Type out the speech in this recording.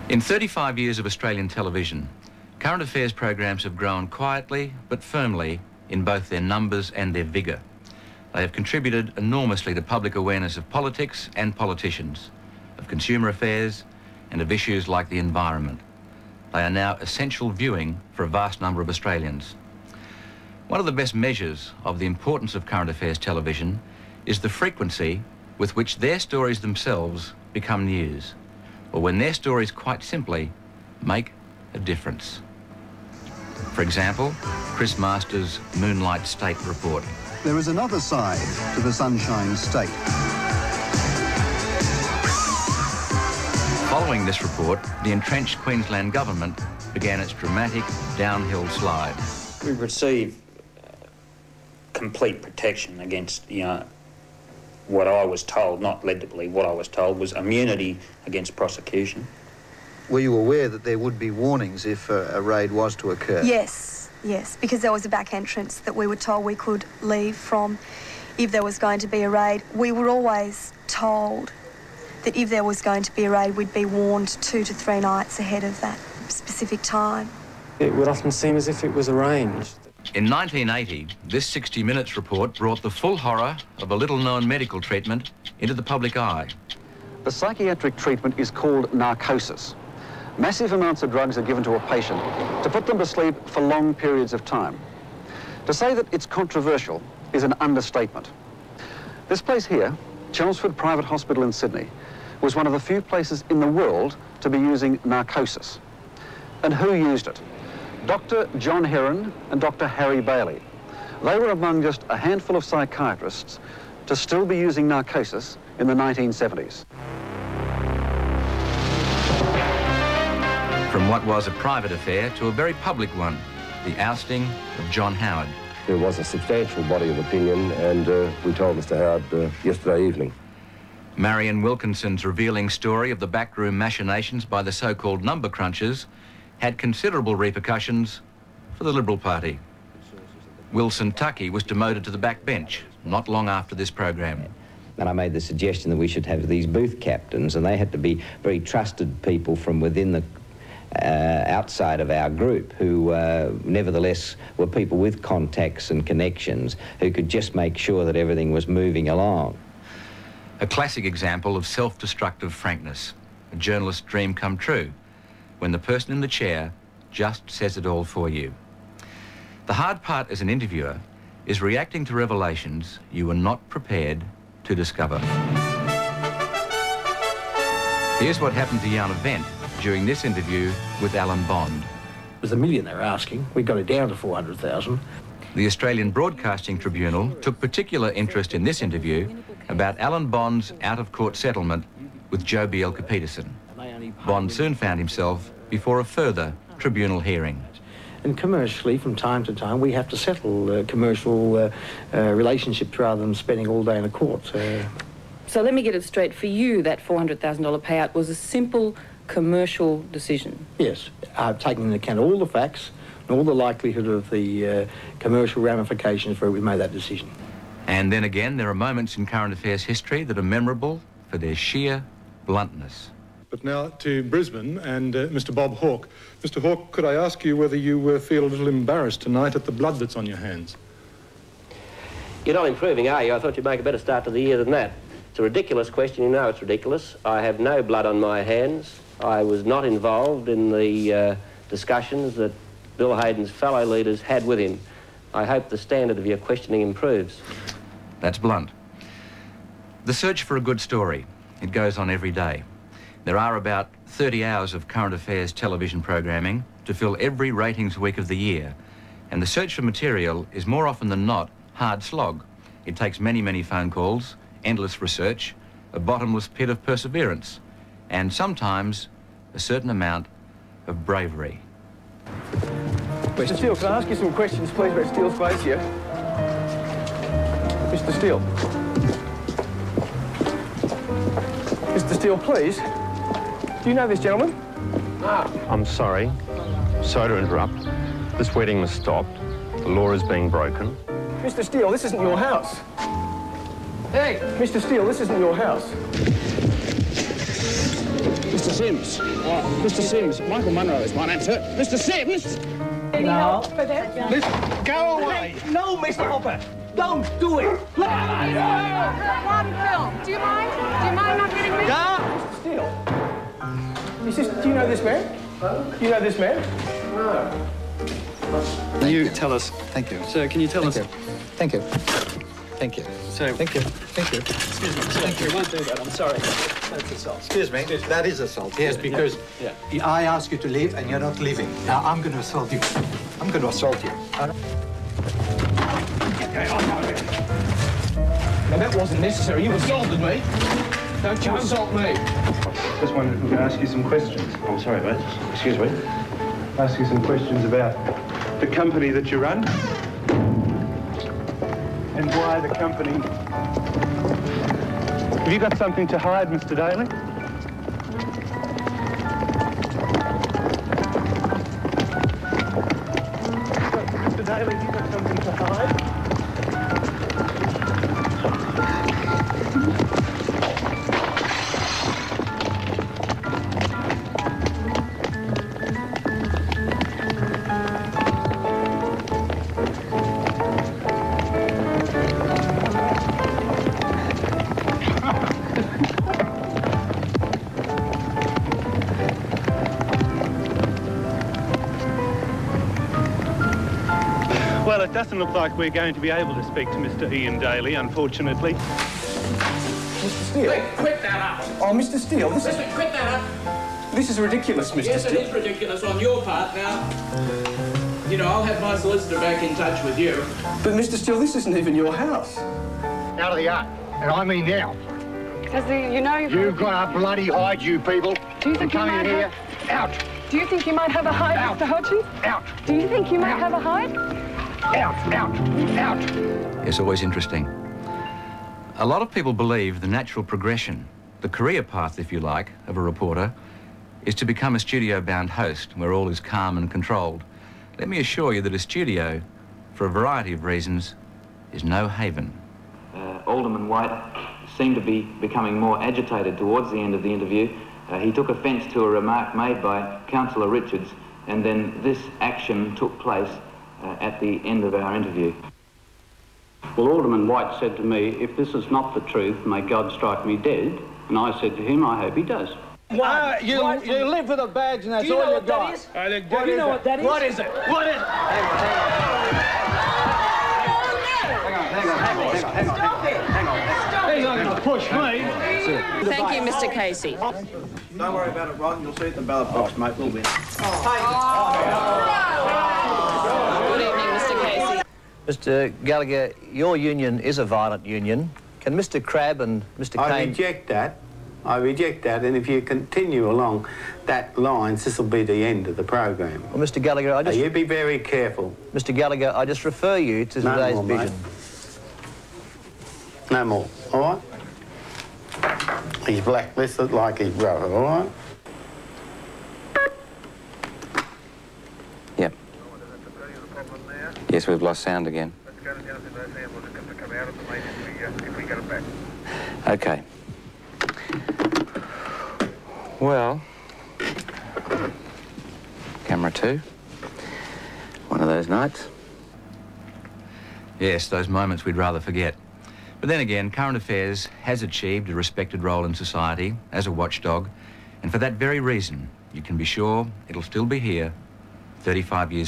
In 35 years of Australian television, current affairs programs have grown quietly but firmly in both their numbers and their vigour. They have contributed enormously to public awareness of politics and politicians, of consumer affairs and of issues like the environment. They are now essential viewing for a vast number of Australians. One of the best measures of the importance of current affairs television is the frequency with which their stories themselves become news, or when their stories quite simply make a difference. For example, Chris Masters' Moonlight State report. There is another side to the Sunshine State. Following this report, the entrenched Queensland government began its dramatic downhill slide. We receive complete protection against, what I was told, not led to believe, what I was told was immunity against prosecution. Were you aware that there would be warnings if a raid was to occur? Yes, because there was a back entrance that we were told we could leave from if there was going to be a raid. We were always told that if there was going to be a raid, we'd be warned 2 to 3 nights ahead of that specific time. It would often seem as if it was arranged. In 1980, this 60 Minutes report brought the full horror of a little-known medical treatment into the public eye. The psychiatric treatment is called narcosis. Massive amounts of drugs are given to a patient to put them to sleep for long periods of time. To say that it's controversial is an understatement. This place here, Chelmsford Private Hospital in Sydney, was one of the few places in the world to be using narcosis. And who used it? Dr. John Heron and Dr. Harry Bailey. They were among just a handful of psychiatrists to still be using narcosis in the 1970s. From what was a private affair to a very public one, the ousting of John Howard. There was a substantial body of opinion, and we told Mr. Howard yesterday evening. Marion Wilkinson's revealing story of the backroom machinations by the so-called number crunchers had considerable repercussions for the Liberal Party. Wilson Tuckey was demoted to the backbench not long after this program. And I made the suggestion that we should have these booth captains, and they had to be very trusted people from within the outside of our group who nevertheless were people with contacts and connections who could just make sure that everything was moving along. A classic example of self-destructive frankness, a journalist's dream come true, when the person in the chair just says it all for you. The hard part as an interviewer is reacting to revelations you were not prepared to discover. Here's what happened to Jan Event during this interview with Alan Bond. It was $1 million they were asking. We got it down to 400,000. The Australian Broadcasting Tribunal took particular interest in this interview about Alan Bond's out-of-court settlement with Joh Bjelke-Petersen. Bond soon found himself before a further tribunal hearing. And commercially, from time to time, we have to settle commercial relationships rather than spending all day in a court. So let me get it straight. For you, that $400,000 payout was a simple commercial decision? Yes, I've taken into account all the facts and all the likelihood of the commercial ramifications where we made that decision. And then again, there are moments in current affairs history that are memorable for their sheer bluntness. But now to Brisbane and Mr. Bob Hawke. Mr. Hawke, could I ask you whether you feel a little embarrassed tonight at the blood that's on your hands? You're not improving, are you? I thought you'd make a better start to the year than that. It's a ridiculous question. You know it's ridiculous. I have no blood on my hands. I was not involved in the discussions that Bill Hayden's fellow leaders had with him. I hope the standard of your questioning improves. That's blunt. The search for a good story, it goes on every day. There are about 30 hours of current affairs television programming to fill every ratings week of the year, and the search for material is more often than not hard slog. It takes many, many phone calls, endless research, a bottomless pit of perseverance, and sometimes a certain amount of bravery. Mr. Steele, can I ask you some questions, please, about Steele's place here? Mr. Steele. Mr. Steele, please. Do you know this gentleman? No. I'm sorry. Sorry to interrupt. This wedding must stop. The law is being broken. Mr. Steele, this isn't your house. Hey! Mr. Steele, this isn't your house. Mr. Sims. Mr. Sims. Michael Munro is my name, sir. Mr. Sims! No. Listen, go away. No, Mr. Hopper. Don't do it. One film. Do you mind? Do you mind not getting me? Mr. Steele. Do you know this man? Do you know this man? No. Can you tell us? Thank you. Sir, can you tell us? Thank you. Thank you. So, Thank you. Thank you. excuse me, sir, Thank you. you won't do that. I'm sorry. That's assault. Excuse me. That is assault. Yes, because I ask you to leave and you're not leaving. Now I'm going to assault you. I'm going to assault you. Now, that wasn't necessary. You assaulted me. Don't you assault me. Just wondered if we could ask you some questions. I'm sorry, mate. Excuse me. Ask you some questions about the company that you run and why the company... Have you got something to hide, Mr. Daly? Mr. Daly, have you got something to hide? Well, it doesn't look like we're going to be able to speak to Mr. Ian Daly, unfortunately. Mr. Steele. Quit that up. Oh, Mr. Steele, this is... Quit that up. This is ridiculous, Mr. Yes, Steele. it is ridiculous on your part. Now, you know, I'll have my solicitor back in touch with you. But, Mr. Steele, this isn't even your house. Out of the yard. And I mean now. You've got to bloody hide, you people. Do you think Come in here. Out. Do you think you might have a hide, Out. Mr. Hodges? Out. Do you think you might have a hide? Out. Out. Out. It's always interesting. A lot of people believe the natural progression, the career path, if you like, of a reporter is to become a studio-bound host where all is calm and controlled. Let me assure you that a studio, for a variety of reasons, is no haven. Alderman White seemed to be becoming more agitated towards the end of the interview. He took offence to a remark made by Councillor Richards, and then this action took place at the end of our interview. Well, Alderman White said to me, if this is not the truth, may God strike me dead. And I said to him, I hope he does. You live with a badge and that's all you got. Do you know what that is? What is it? What is it? Hang on. He's not going to push me. Thank you, Mr. Casey. Don't worry about it, Ron. You'll see it in the ballot box, mate. We'll win. Good evening, Mr. Casey. Mr. Gallagher, your union is a violent union. Can Mr. Crabb and Mr. Kane... I reject that, and if you continue along that lines, this will be the end of the program. Well, Mr. Gallagher, I just... You be very careful. Mr. Gallagher, I just refer you to today's vision. No more, all right? He's blacklisted like his brother, all right? Yep. Yes, we've lost sound again. Okay. Well, camera 2. One of those nights. Yes, those moments we'd rather forget. But then again, Current Affairs has achieved a respected role in society as a watchdog, and for that very reason, you can be sure it'll still be here 35 years